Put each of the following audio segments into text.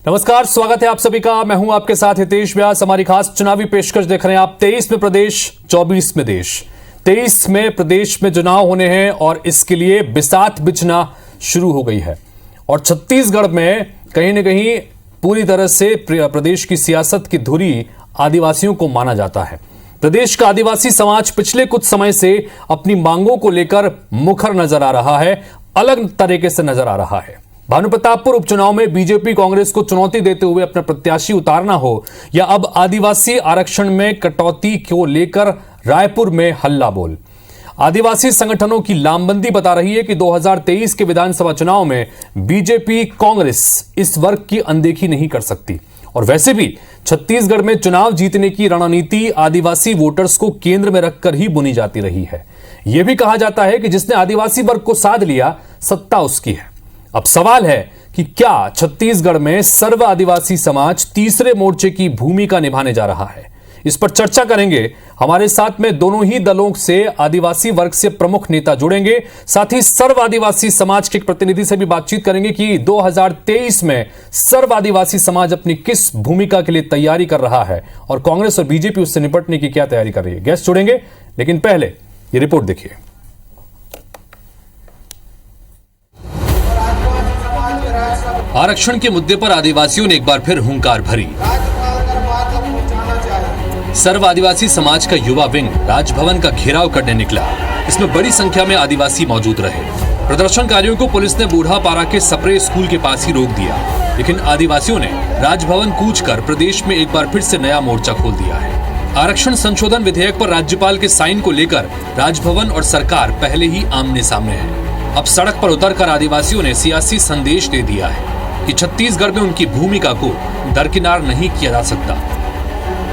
नमस्कार, स्वागत है आप सभी का। मैं हूं आपके साथ हितेश व्यास। हमारी खास चुनावी पेशकश देख रहे हैं आप। 23 में प्रदेश, 24 में देश। 23 में प्रदेश में चुनाव होने हैं और इसके लिए बिसात बिछना शुरू हो गई है। और छत्तीसगढ़ में कहीं न कहीं पूरी तरह से प्रदेश की सियासत की धुरी आदिवासियों को माना जाता है। प्रदेश का आदिवासी समाज पिछले कुछ समय से अपनी मांगों को लेकर मुखर नजर आ रहा है, अलग तरीके से नजर आ रहा है। भानुप्रतापपुर उपचुनाव में बीजेपी कांग्रेस को चुनौती देते हुए अपना प्रत्याशी उतारना हो या अब आदिवासी आरक्षण में कटौती को लेकर रायपुर में हल्ला बोल, आदिवासी संगठनों की लामबंदी बता रही है कि 2023 के विधानसभा चुनाव में बीजेपी कांग्रेस इस वर्ग की अनदेखी नहीं कर सकती। और वैसे भी छत्तीसगढ़ में चुनाव जीतने की रणनीति आदिवासी वोटर्स को केंद्र में रखकर ही बुनी जाती रही है। यह भी कहा जाता है कि जिसने आदिवासी वर्ग को साध लिया, सत्ता उसकी है। अब सवाल है कि क्या छत्तीसगढ़ में सर्व आदिवासी समाज तीसरे मोर्चे की भूमिका निभाने जा रहा है? इस पर चर्चा करेंगे। हमारे साथ में दोनों ही दलों से आदिवासी वर्ग से प्रमुख नेता जुड़ेंगे, साथ ही सर्व आदिवासी समाज के एक प्रतिनिधि से भी बातचीत करेंगे कि 2023 में सर्व आदिवासी समाज अपनी किस भूमिका के लिए तैयारी कर रहा है और कांग्रेस और बीजेपी उससे निपटने की क्या तैयारी कर रही है। गेस्ट जुड़ेंगे, लेकिन पहले ये रिपोर्ट देखिए। आरक्षण के मुद्दे पर आदिवासियों ने एक बार फिर हुंकार भरी। सर्व आदिवासी समाज का युवा विंग राजभवन का घेराव करने निकला। इसमें बड़ी संख्या में आदिवासी मौजूद रहे। प्रदर्शनकारियों को पुलिस ने बूढ़ा पारा के सप्रे स्कूल के पास ही रोक दिया, लेकिन आदिवासियों ने राजभवन कूच कर प्रदेश में एक बार फिर से नया मोर्चा खोल दिया है। आरक्षण संशोधन विधेयक पर राज्यपाल के साइन को लेकर राजभवन और सरकार पहले ही आमने सामने है। अब सड़क पर उतरकर आदिवासियों ने सियासी संदेश दे दिया है कि छत्तीसगढ़ में उनकी भूमिका को दरकिनार नहीं किया जा सकता।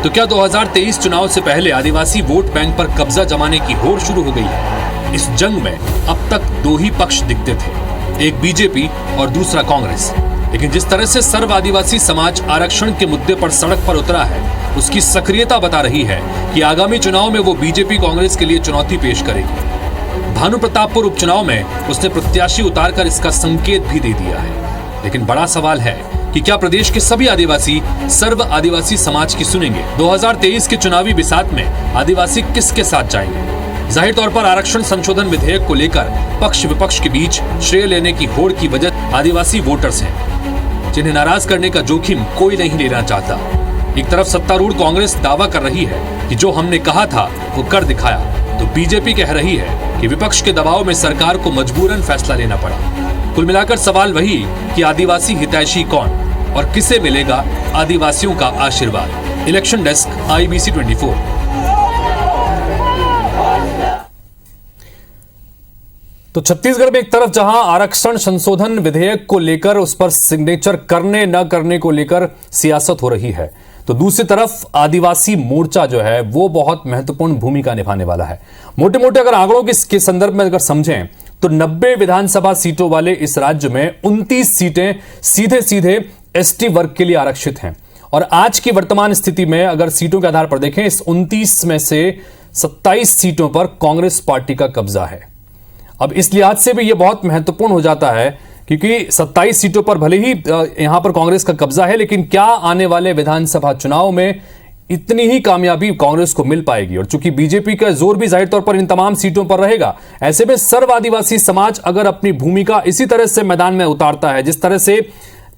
तो क्या 2023 चुनाव से पहले आदिवासी वोट बैंक पर कब्जा जमाने की होड़ शुरू हो गई है? इस जंग में अब तक दो ही पक्ष दिखते थे, एक बीजेपी और दूसरा कांग्रेस। लेकिन जिस तरह से सर्व आदिवासी समाज आरक्षण के मुद्दे पर सड़क पर उतरा है, उसकी सक्रियता बता रही है कि आगामी चुनाव में वो बीजेपी कांग्रेस के लिए चुनौती पेश करेगी। भानुप्रतापपुर उपचुनाव में उसने प्रत्याशी उतारकर इसका संकेत भी दे दिया है। लेकिन बड़ा सवाल है कि क्या प्रदेश के सभी आदिवासी सर्व आदिवासी समाज की सुनेंगे? 2023 के चुनावी बिसात में आदिवासी किसके साथ जाएंगे? जाहिर तौर पर आरक्षण संशोधन विधेयक को लेकर पक्ष विपक्ष के बीच श्रेय लेने की होड़ की वजह आदिवासी वोटर्स हैं, जिन्हें नाराज करने का जोखिम कोई नहीं लेना चाहता। एक तरफ सत्तारूढ़ कांग्रेस दावा कर रही है कि जो हमने कहा था वो कर दिखाया, तो बीजेपी कह रही है कि विपक्ष के दबाव में सरकार को मजबूरन फैसला लेना पड़ा। कुल मिलाकर सवाल वही कि आदिवासी हितैषी कौन और किसे मिलेगा आदिवासियों का आशीर्वाद। Election desk, IBC 24। तो छत्तीसगढ़ में एक तरफ जहां आरक्षण संशोधन विधेयक को लेकर उस पर सिग्नेचर करने न करने को लेकर सियासत हो रही है, तो दूसरी तरफ आदिवासी मोर्चा जो है वो बहुत महत्वपूर्ण भूमिका निभाने वाला है। मोटे मोटे अगर आंकड़ों के संदर्भ में अगर समझें तो 90 विधानसभा सीटों वाले इस राज्य में 29 सीटें सीधे सीधे एसटी वर्ग के लिए आरक्षित हैं। और आज की वर्तमान स्थिति में अगर सीटों के आधार पर देखें, इस 29 में से 27 सीटों पर कांग्रेस पार्टी का कब्जा है। अब इस लिहाज से भी यह बहुत महत्वपूर्ण हो जाता है क्योंकि 27 सीटों पर भले ही यहां पर कांग्रेस का कब्जा है, लेकिन क्या आने वाले विधानसभा चुनाव में इतनी ही कामयाबी कांग्रेस को मिल पाएगी? और चूंकि बीजेपी का जोर भी जाहिर तौर पर इन तमाम सीटों पर रहेगा, ऐसे में सर्व आदिवासी समाज अगर अपनी भूमिका इसी तरह से मैदान में उतारता है जिस तरह से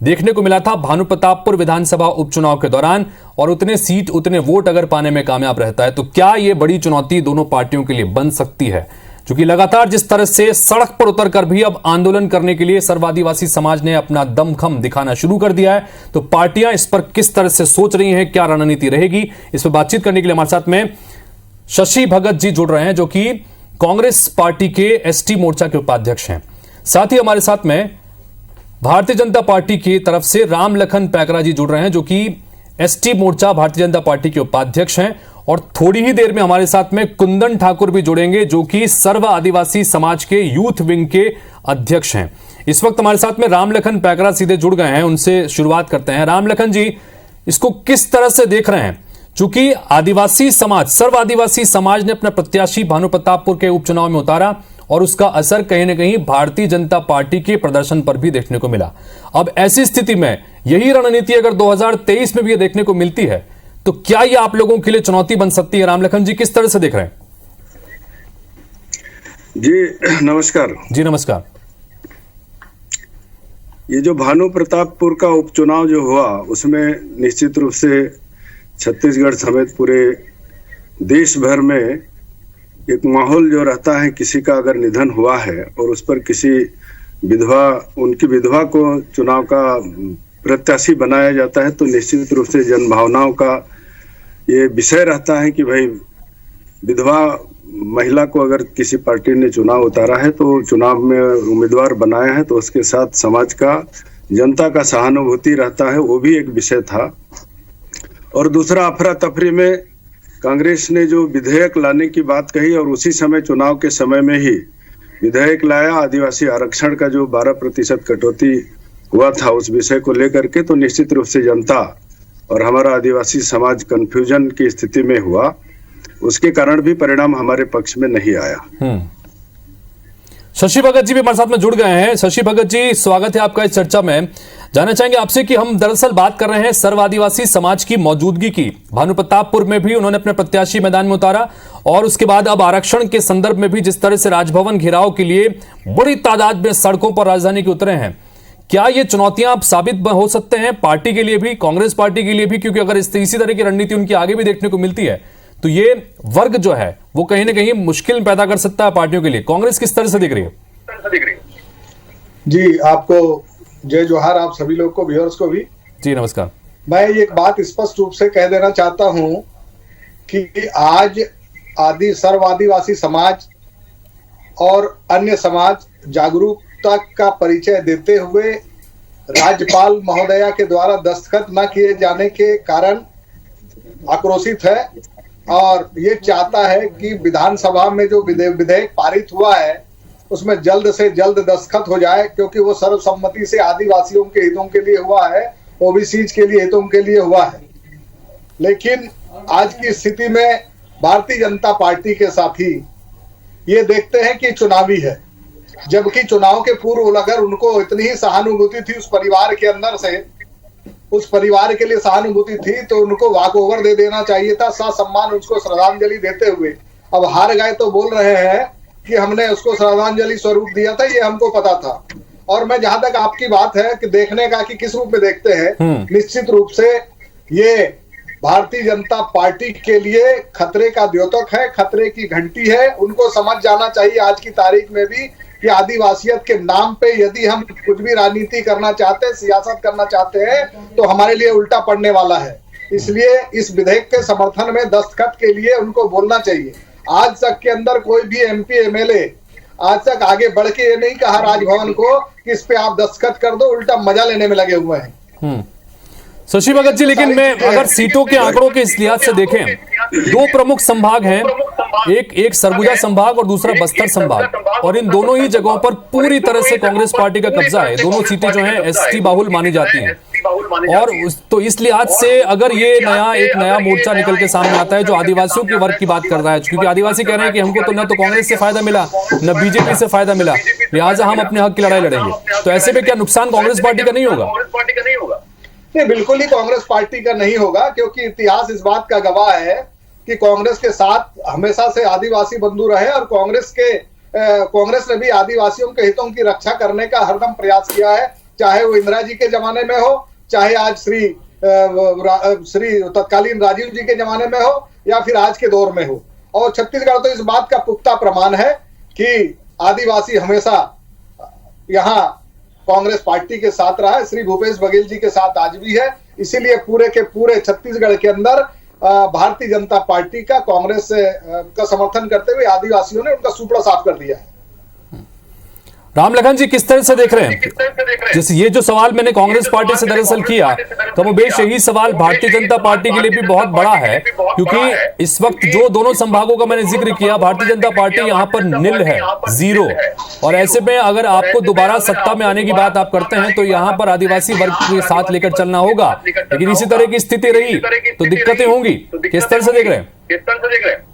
देखने को मिला था भानुप्रतापपुर विधानसभा उपचुनाव के दौरान, और उतने सीट उतने वोट अगर पाने में कामयाब रहता है, तो क्या यह बड़ी चुनौती दोनों पार्टियों के लिए बन सकती है? क्योंकि लगातार जिस तरह से सड़क पर उतरकर भी अब आंदोलन करने के लिए सर्व आदिवासी समाज ने अपना दमखम दिखाना शुरू कर दिया है, तो पार्टियां इस पर किस तरह से सोच रही हैं, क्या रणनीति रहेगी, इस पर बातचीत करने के लिए हमारे साथ में शशि भगत जी जुड़ रहे हैं, जो कि कांग्रेस पार्टी के एसटी मोर्चा के उपाध्यक्ष हैं। साथ ही हमारे साथ में भारतीय जनता पार्टी की तरफ से रामलखन पैकरा जी जुड़ रहे हैं, जो कि एसटी मोर्चा भारतीय जनता पार्टी के उपाध्यक्ष हैं। और थोड़ी ही देर में हमारे साथ में कुंदन ठाकुर भी जुड़ेंगे, जो कि सर्व आदिवासी समाज के यूथ विंग के अध्यक्ष हैं। इस वक्त हमारे साथ में रामलखन पैकरा सीधे जुड़ गए हैं, उनसे शुरुआत करते हैं। रामलखन जी, इसको किस तरह से देख रहे हैं? चूंकि आदिवासी समाज, सर्व आदिवासी समाज ने अपना प्रत्याशी भानुप्रतापपुर के उपचुनाव में उतारा और उसका असर कहीं ना कहीं भारतीय जनता पार्टी के प्रदर्शन पर भी देखने को मिला। अब ऐसी स्थिति में यही रणनीति अगर 2023 में भी ये देखने को मिलती है तो क्या ये आप लोगों के लिए चुनौती बन सकती है? रामलखन जी, किस तरह से देख रहे हैं? जी नमस्कार। जी नमस्कार। ये जो भानु प्रतापपुर का उपचुनाव जो हुआ उसमें निश्चित रूप से छत्तीसगढ़ समेत पूरे देश भर में एक माहौल जो रहता है, किसी का अगर निधन हुआ है और उस पर किसी विधवा, उनकी विधवा को चुनाव का प्रत्याशी बनाया जाता है तो निश्चित रूप से जनभावनाओं का ये विषय रहता है कि भाई विधवा महिला को अगर किसी पार्टी ने चुनाव उतारा है तो चुनाव में उम्मीदवार बनाया है तो उसके साथ समाज का, जनता का सहानुभूति रहता है, वो भी एक विषय था। और दूसरा, अफरा तफरी में कांग्रेस ने जो विधेयक लाने की बात कही और उसी समय चुनाव के समय में ही विधेयक लाया, आदिवासी आरक्षण का जो 12% कटौती हुआ था उस विषय को लेकर के, तो निश्चित रूप से जनता और हमारा आदिवासी समाज कंफ्यूजन की स्थिति में हुआ। उसके कारण भी परिणाम हमारे पक्ष में नहीं आया। शशि भगत जी भी हमारे साथ में जुड़ गए हैं। शशि भगत जी, स्वागत है आपका इस चर्चा में। जानना चाहेंगे आपसे कि हम दरअसल बात कर रहे हैं सर्व आदिवासी समाज की मौजूदगी की। भानु प्रतापपुर में भी उन्होंने अपने प्रत्याशी मैदान में उतारा और उसके बाद अब आरक्षण के संदर्भ में भी जिस तरह से राजभवन घेराव के लिए बड़ी तादाद में सड़कों पर राजधानी के उतरे हैं, क्या ये चुनौतियां आप साबित हो सकते हैं पार्टी के लिए भी, कांग्रेस पार्टी के लिए भी? क्योंकि अगर इसी तरह की रणनीति उनकी आगे भी देखने को मिलती है तो ये वर्ग जो है वो कहीं ना कहीं मुश्किल पैदा कर सकता है पार्टियों के लिए। कांग्रेस किस तरह से देख रही है? जी, आपको जय जोहार, आप सभी लोग को, व्यूअर्स को भी जी नमस्कार। मैं एक बात स्पष्ट रूप से कह देना चाहता हूं कि आज सर्व आदिवासी समाज और अन्य समाज जागरूकता का परिचय देते हुए राज्यपाल महोदया के द्वारा दस्तखत न किए जाने के कारण आक्रोशित है और ये चाहता है कि विधानसभा में जो विधेयक पारित हुआ है उसमें जल्द से जल्द दस्तखत हो जाए, क्योंकि वो सर्वसम्मति से आदिवासियों के हितों के लिए हुआ है, ओबीसी के लिए हितों के लिए हुआ है। लेकिन आज की स्थिति में भारतीय जनता पार्टी के साथी ये देखते हैं कि चुनावी है, जबकि चुनाव के पूर्व अगर उनको इतनी ही सहानुभूति थी उस परिवार के अंदर से, उस परिवार के लिए सहानुभूति थी तो उनको वॉक ओवर दे देना चाहिए था, ससम्मान उसको श्रद्धांजलि देते हुए। अब हार गए तो बोल रहे हैं कि हमने उसको श्रद्धांजलि स्वरूप दिया था, ये हमको पता था। और मैं जहां तक आपकी बात है कि देखने का कि किस रूप में देखते हैं, निश्चित रूप से ये भारतीय जनता पार्टी के लिए खतरे का द्योतक है, खतरे की घंटी है। उनको समझ जाना चाहिए आज की तारीख में भी कि आदिवासियत के नाम पे यदि हम कुछ भी राजनीति करना चाहते हैं, सियासत करना चाहते हैं तो हमारे लिए उल्टा पड़ने वाला है। इसलिए इस विधेयक के समर्थन में दस्तखत के लिए उनको बोलना चाहिए। आज तक के अंदर कोई भी एमपी एमएलए आज तक आगे बढ़ के ये नहीं कहा राजभवन को कि इस पे आप दस्तखत कर दो, उल्टा मजा लेने में लगे हुए हैं। शशि भगत जी, लेकिन मैं अगर सीटों के आंकड़ों के इस लिहाज से देखें, दो प्रमुख संभाग हैं, एक सरगुजा संभाग और दूसरा बस्तर संभाग, और इन दोनों ही जगहों पर पूरी तरह से कांग्रेस पार्टी का कब्जा है। दोनों सीटें जो हैं एसटी बाहुल मानी जाती हैं और तो इस लिहाज से अगर ये एक नया मोर्चा निकल के सामने आता है जो आदिवासियों के वर्ग की बात कर रहा है, क्योंकि आदिवासी कह रहे हैं कि हमको तो न तो कांग्रेस से फायदा मिला न बीजेपी से फायदा मिला, लिहाजा हम अपने हक की लड़ाई लड़ेंगे, तो ऐसे में क्या नुकसान कांग्रेस पार्टी का नहीं होगा? नहीं, बिल्कुल ही कांग्रेस पार्टी का नहीं होगा, क्योंकि इतिहास इस बात का गवाह है कि कांग्रेस के साथ हमेशा से आदिवासी बंधु रहे और कांग्रेस ने भी आदिवासियों के हितों की रक्षा करने का हरदम प्रयास किया है, चाहे वो इंदिरा जी के जमाने में हो, चाहे आज श्री तत्कालीन राजीव जी के जमाने में हो या फिर आज के दौर में हो। और छत्तीसगढ़ तो इस बात का पुख्ता प्रमाण है कि आदिवासी हमेशा यहाँ कांग्रेस पार्टी के साथ रहा है, श्री भूपेश बघेल जी के साथ आज भी है। इसीलिए पूरे के पूरे छत्तीसगढ़ के अंदर भारतीय जनता पार्टी का कांग्रेस का समर्थन करते हुए आदिवासियों ने उनका सुपड़ा साफ कर दिया है। रामलखन जी, किस तरह से देख रहे हैं? जैसे ये जो सवाल मैंने कांग्रेस पार्टी से दरअसल किया, तो वो बेश यही सवाल भारतीय जनता पार्टी के लिए भी बहुत बड़ा है, क्योंकि इस वक्त जो दोनों संभागों का मैंने जिक्र किया, भारतीय जनता पार्टी यहाँ पर निल है, जीरो, और ऐसे में अगर आपको दोबारा सत्ता में आने की बात आप करते हैं तो यहाँ पर आदिवासी वर्ग के साथ लेकर चलना होगा। लेकिन इसी तरह की स्थिति रही तो दिक्कतें होंगी। किस तरह से देख रहे हैं?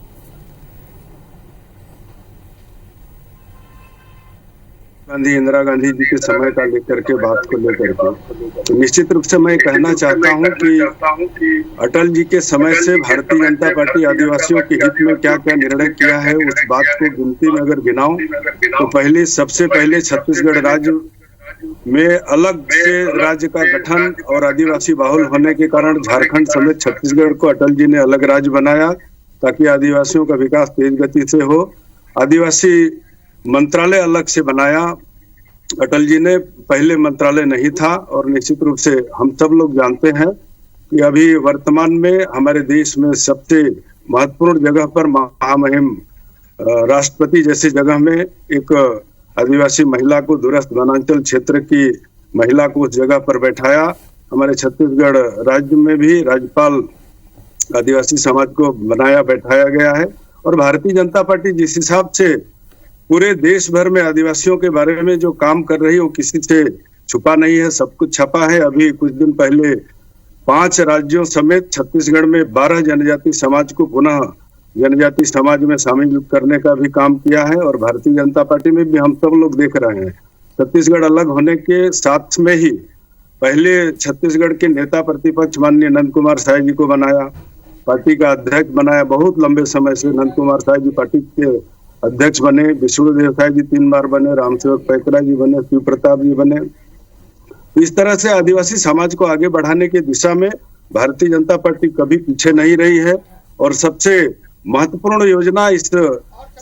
गांधी इंदिरा गांधी जी के समय का लेकर के बात को लेकर के तो निश्चित रूप से मैं कहना चाहता हूं कि अटल जी के समय से भारतीय जनता पार्टी आदिवासियों के हित में क्या क्या निर्णय किया है उस बात को गिनती में अगर गिनाऊं तो सबसे पहले छत्तीसगढ़ राज्य में अलग से राज्य का गठन और आदिवासी बाहुल होने के कारण झारखंड समेत छत्तीसगढ़ को अटल जी ने अलग राज्य बनाया ताकि आदिवासियों का विकास तेज गति से हो। आदिवासी मंत्रालय अलग से बनाया अटल जी ने, पहले मंत्रालय नहीं था। और निश्चित रूप से हम सब लोग जानते हैं कि अभी वर्तमान में हमारे देश में सबसे महत्वपूर्ण जगह पर महामहिम राष्ट्रपति जैसी जगह में एक आदिवासी महिला को, दूरस्थ वनांचल क्षेत्र की महिला को उस जगह पर बैठाया। हमारे छत्तीसगढ़ राज्य में भी राज्यपाल आदिवासी समाज को बनाया बैठाया गया है। और भारतीय जनता पार्टी जिस हिसाब से पूरे देश भर में आदिवासियों के बारे में जो काम कर रही है वो किसी से छुपा नहीं है, सब कुछ छपा है। अभी कुछ दिन पहले 5 राज्यों समेत छत्तीसगढ़ में 12 जनजाति समाज को पुनः जनजाति समाज में शामिल करने का भी काम किया है। और भारतीय जनता पार्टी में भी हम सब लोग देख रहे हैं, छत्तीसगढ़ अलग होने के साथ में ही पहले छत्तीसगढ़ के नेता प्रतिपक्ष माननीय नंद कुमार साय जी को बनाया, पार्टी का अध्यक्ष बनाया। बहुत लंबे समय से नंद कुमार साय जी पार्टी के अध्यक्ष बने, विष्णुदेव साय जी 3 बार बने, रामसेवक पैकरा जी बने, शिव प्रताप जी बने। इस तरह से आदिवासी समाज को आगे बढ़ाने की दिशा में भारतीय जनता पार्टी कभी पीछे नहीं रही है। और सबसे महत्वपूर्ण योजना इस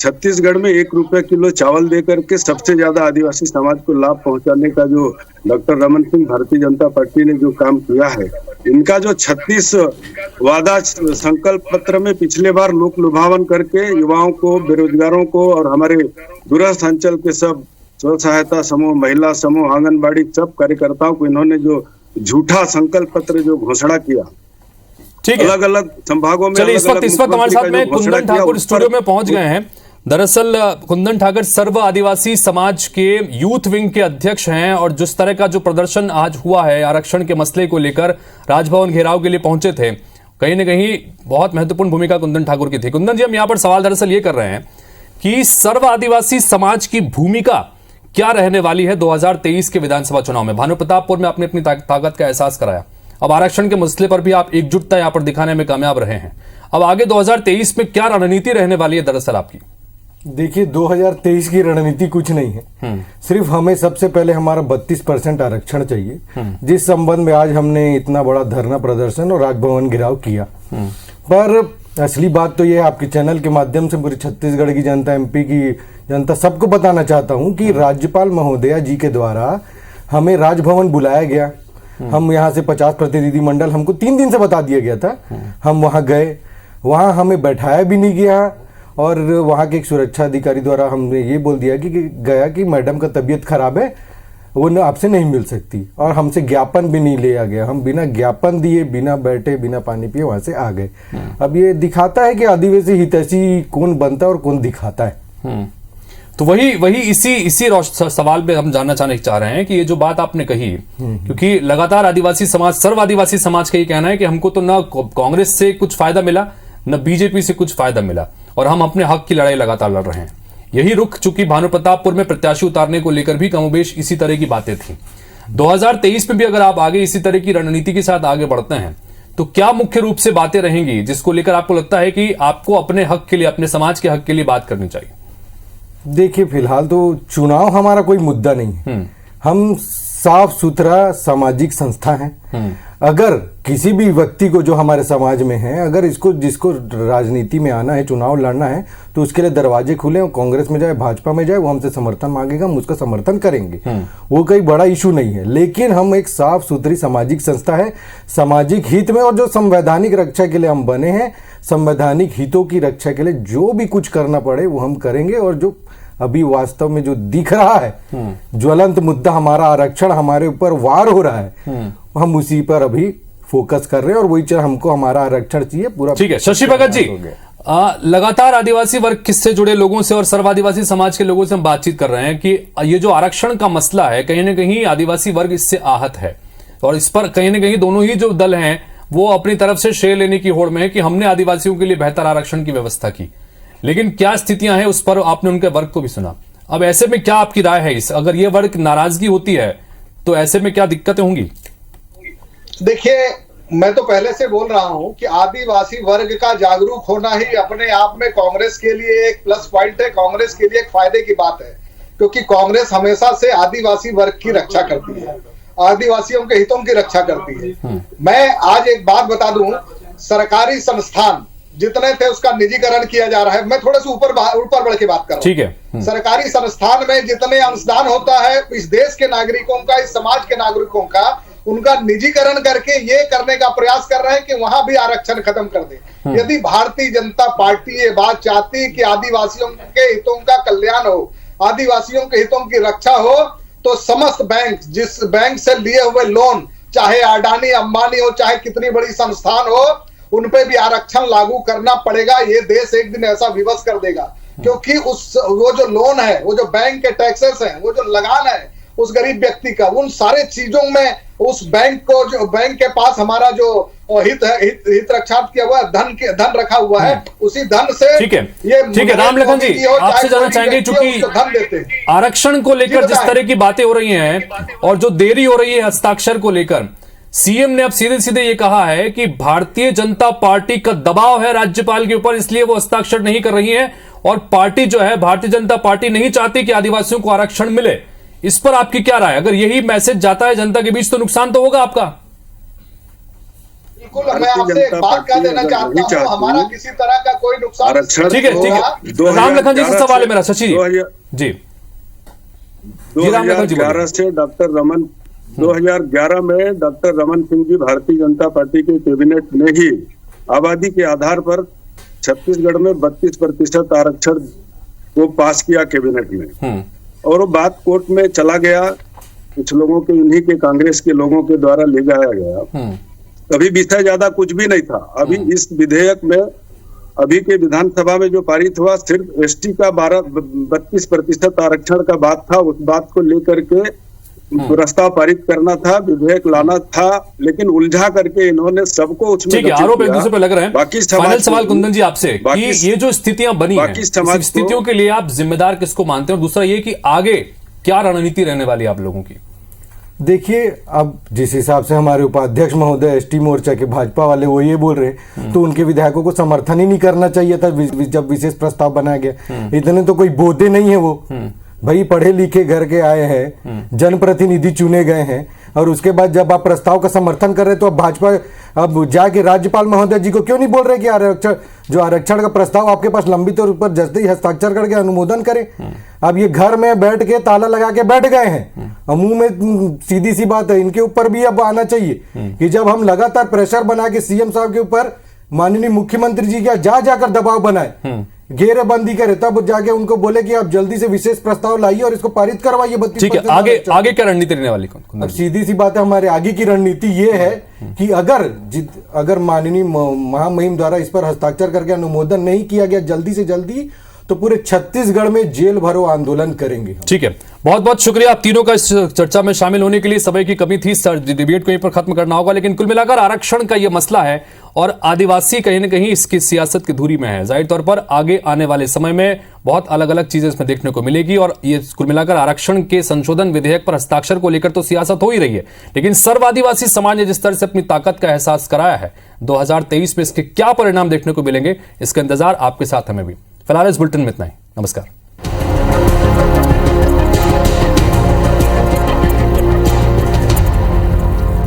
छत्तीसगढ़ में 1 रुपया किलो चावल देकर के सबसे ज्यादा आदिवासी समाज को लाभ पहुंचाने का जो डॉक्टर रमन सिंह भारतीय जनता पार्टी ने जो काम किया है, इनका जो 36 वादा संकल्प पत्र में पिछले बार लोक लुभावन करके युवाओं को, बेरोजगारों को और हमारे दूरस्थ अंचल के सब स्व सहायता समूह, महिला समूह, आंगनबाड़ी सब कार्यकर्ताओं को इन्होंने जो झूठा संकल्प पत्र जो घोषणा किया, ठीक है, अलग अलग संभागों में। चलिए इस वक्त हमारे साथ में कुंदन ठाकुर स्टूडियो में पहुंच गए हैं। दरअसल कुंदन ठाकुर सर्व आदिवासी समाज के यूथ विंग के अध्यक्ष हैं और जिस तरह का जो प्रदर्शन आज हुआ है आरक्षण के मसले को लेकर राजभवन घेराव के लिए पहुंचे थे, कहीं ना कहीं बहुत महत्वपूर्ण भूमिका कुंदन ठाकुर की थी। कुंदन जी, हम यहां पर सवाल दरअसल ये कर रहे हैं कि सर्व आदिवासी समाज की भूमिका क्या रहने वाली है 2023 के विधानसभा चुनाव में। भानुप्रतापपुर में आपने अपनी ताकत का एहसास कराया, अब आरक्षण के मसले पर भी आप एकजुटता यहां पर दिखाने में कामयाब रहे हैं। अब आगे 2023 में क्या रणनीति रहने वाली है दरअसल आपकी? देखिए, 2023 की रणनीति कुछ नहीं है, सिर्फ हमें सबसे पहले हमारा 32% आरक्षण चाहिए, जिस संबंध में आज हमने इतना बड़ा धरना प्रदर्शन और राजभवन घेराव किया। पर असली बात तो ये है, आपके चैनल के माध्यम से पूरी छत्तीसगढ़ की जनता, एमपी की जनता, सबको बताना चाहता हूं कि राज्यपाल महोदया जी के द्वारा हमें राजभवन बुलाया गया। हम यहाँ से 50 प्रतिनिधि मंडल, हमको 3 दिन से बता दिया गया था। हम वहां गए, वहां हमें बैठाया भी नहीं गया और वहां के एक सुरक्षा अधिकारी द्वारा हमने ये बोल दिया कि मैडम का तबीयत खराब है, वो आपसे नहीं मिल सकती, और हमसे ज्ञापन भी नहीं लिया गया। हम बिना ज्ञापन दिए, बिना बैठे, बिना पानी पिए वहां से आ गए। अब ये दिखाता है कि आदिवासी हितैषी कौन बनता है और कौन दिखाता है। तो वही इसी सवाल पे हम जानना चाह रहे हैं कि ये जो बात आपने कही, क्योंकि लगातार आदिवासी समाज, सर्व आदिवासी समाज का ये कहना है कि हमको तो ना कांग्रेस से कुछ फायदा मिला, न बीजेपी से कुछ फायदा मिला, और हम अपने हक की लड़ाई लगातार लड़ रहे हैं। यही रुख चूंकि भानुप्रतापपुर में प्रत्याशी उतारने को लेकर भी कमोबेश इसी तरह की बातें थी। 2023 में भी अगर आप आगे इसी तरह की रणनीति के साथ आगे बढ़ते हैं तो क्या मुख्य रूप से बातें रहेंगी जिसको लेकर आपको लगता है कि आपको अपने हक के लिए, अपने समाज के हक के लिए बात करनी चाहिए? देखिए, फिलहाल तो चुनाव हमारा कोई मुद्दा नहीं है। हम साफ सुथरा सामाजिक संस्था हैं। अगर किसी भी व्यक्ति को जो हमारे समाज में है, अगर जिसको राजनीति में आना है, चुनाव लड़ना है, तो उसके लिए दरवाजे खुले, कांग्रेस में जाए, भाजपा में जाए, वो हमसे समर्थन मांगेगा, हम उसका समर्थन करेंगे। वो कोई बड़ा इशू नहीं है। लेकिन हम एक साफ सुथरी सामाजिक संस्था है, सामाजिक हित में, और जो संवैधानिक रक्षा के लिए हम बने हैं, संवैधानिक हितों की रक्षा के लिए जो भी कुछ करना पड़े वो हम करेंगे। और जो अभी वास्तव में जो दिख रहा है, ज्वलंत मुद्दा हमारा आरक्षण, हमारे ऊपर वार हो रहा है, हम उसी पर अभी फोकस कर रहे हैं और वही चीज, हमको हमारा आरक्षण चाहिए पूरा। ठीक है शशि भगत जी, लगातार आदिवासी वर्ग से जुड़े लोगों से और सर्व आदिवासी समाज के लोगों से हम बातचीत कर रहे हैं कि ये जो आरक्षण का मसला है, कहीं ना कहीं आदिवासी वर्ग इससे आहत है, और इस पर कहीं ना कहीं दोनों ही जो दल हैं वो अपनी तरफ से श्रेय लेने की होड़ में है कि हमने आदिवासियों के लिए बेहतर आरक्षण की व्यवस्था की। लेकिन क्या स्थितियां हैं उस पर आपने उनके वर्ग को भी सुना। अब ऐसे में क्या आपकी राय है इस, अगर ये वर्ग नाराजगी होती है तो ऐसे में क्या दिक्कतें होंगी? देखिए, मैं तो पहले से बोल रहा हूं कि आदिवासी वर्ग का जागरूक होना ही अपने आप में कांग्रेस के लिए एक प्लस पॉइंट है, कांग्रेस के लिए एक फायदे की बात है, क्योंकि कांग्रेस हमेशा से आदिवासी वर्ग की रक्षा करती है, आदिवासियों के हितों की रक्षा करती है। मैं आज एक बात बता दूं, सरकारी संस्थान जितने थे उसका निजीकरण किया जा रहा है। मैं थोड़ा सा ऊपर बढ़ के बात कर रहा हूं। ठीक है। सरकारी संस्थान में जितने अंशदान होता है इस देश के नागरिकों का, इस समाज के नागरिकों का, उनका निजीकरण करके ये करने का प्रयास कर रहे हैं कि वहां भी आरक्षण खत्म कर दे। यदि भारतीय जनता पार्टी ये बात चाहती कि आदिवासियों के हितों का कल्याण हो, आदिवासियों के हितों की रक्षा हो, तो समस्त बैंक, जिस बैंक से लिए हुए लोन, चाहे अडानी अंबानी हो, चाहे कितनी बड़ी संस्थान हो, उन पे भी आरक्षण लागू करना पड़ेगा। ये देश एक दिन ऐसा विवश कर देगा, क्योंकि वो जो लोन है, वो जो बैंक के टैक्सेस हैं, वो जो लगान है उस गरीब व्यक्ति का, उन सारे चीजों में उस बैंक को, जो बैंक के पास हमारा जो हित रक्षा किया हुआ धन रखा हुआ है, उसी धन से ठीक है रामलखन जी, आपसे जानना चाहेंगे, चूंकि धन देते हैं आरक्षण को लेकर जिस तरह की बातें हो रही हैं और जो देरी हो रही है हस्ताक्षर को लेकर, सीएम ने अब सीधे सीधे ये कहा है कि भारतीय जनता पार्टी का दबाव है राज्यपाल के ऊपर, इसलिए वो हस्ताक्षर नहीं कर रही है, और पार्टी जो है भारतीय जनता पार्टी नहीं चाहती कि आदिवासियों को आरक्षण मिले। इस पर आपकी क्या राय? अगर यही मैसेज जाता है जनता के बीच तो नुकसान तो होगा आपका। बिल्कुल, मैं आपसे एक बात कह देना चाहता हूं, हमारा किसी तरह का कोई नुकसान। ठीक है। रामलखन जी से सवाल है मेरा, शशि जी। 2011 से डॉक्टर रमन 2011 में डॉक्टर रमन सिंह जी भारतीय जनता पार्टी के कैबिनेट में ही आबादी के आधार पर छत्तीसगढ़ में 32% आरक्षण को पास किया कैबिनेट में, और वो बात कोर्ट में चला गया, कुछ लोगों के, इन्हीं के कांग्रेस के लोगों के द्वारा ले जाया गया। अभी विषय ज्यादा कुछ भी नहीं था। अभी इस विधेयक में, अभी के विधानसभा में जो पारित हुआ, सिर्फ एसटी का 32% आरक्षण का बात था। उस बात को लेकर के प्रस्ताव पारित करना था, विधेयक लाना था, लेकिन उलझा करके इन्होंने सबको उसमें। ठीक है, आरोप एक दूसरे पे लग रहे हैं। बाकी फाइनल सवाल कुंदन जी आपसे कि ये जो स्थितियां बनी हैं, इस स्थितियों के लिए आप जिम्मेदार किसको मानते हैं, और दूसरा ये कि आगे क्या रणनीति रहने वाली है आप लोगों की? देखिए, अब जिस हिसाब से हमारे उपाध्यक्ष महोदय एसटी मोर्चा के भाजपा वाले वो ये बोल रहे, तो उनके विधायकों को समर्थन ही नहीं करना चाहिए था जब विशेष प्रस्ताव बनाया गया। इतने तो कोई बोधे नहीं है वो भाई, पढ़े लिखे घर के आए हैं, जनप्रतिनिधि चुने गए हैं, और उसके बाद जब आप प्रस्ताव का समर्थन कर रहे तो अब भाजपा अब जाके राज्यपाल महोदय जी को क्यों नहीं बोल रहे कि आरक्षण का प्रस्ताव आपके पास लंबित और ऊपर जल्दी हस्ताक्षर करके अनुमोदन करें। अब ये घर में बैठ के ताला लगा के बैठ गए हैं, और मुंह में सीधी सी बात है, इनके ऊपर भी अब आना चाहिए कि जब हम लगातार प्रेशर बना के सीएम साहब के ऊपर, माननीय मुख्यमंत्री जी का जाकर दबाव बनाए, घेरेबंदी करे, तब जाके उनको बोले कि आप जल्दी से विशेष प्रस्ताव लाइए और इसको पारित करवाइए। 32%। ठीक है, आगे क्या रणनीति रहने वाली? अब सीधी सी बात है, हमारे आगे की रणनीति ये है कि अगर माननीय महामहिम द्वारा इस पर हस्ताक्षर करके अनुमोदन नहीं किया गया जल्दी से जल्दी, तो पूरे छत्तीसगढ़ में जेल भरो आंदोलन करेंगे। ठीक है, बहुत बहुत शुक्रिया आप तीनों का इस चर्चा में शामिल होने के लिए। समय की कमी थी, डिबेट को यहीं पर खत्म करना होगा, लेकिन कुल मिलाकर आरक्षण का यह मसला है और आदिवासी कहीं ना कहीं इसकी सियासत की धुरी में है। जाहिर तौर पर आगे आने वाले समय में बहुत अलग अलग चीजें इसमें देखने को मिलेगी, और ये कुल मिलाकर आरक्षण के संशोधन विधेयक पर हस्ताक्षर को लेकर तो सियासत हो ही रही है, लेकिन सर्व आदिवासी समाज ने जिस तरह से अपनी ताकत का एहसास कराया है, 2023 में इसके क्या परिणाम देखने को मिलेंगे, इसका इंतजार आपके साथ हमें भी। फिलहाल इस बुलेटिन में इतना ही। नमस्कार।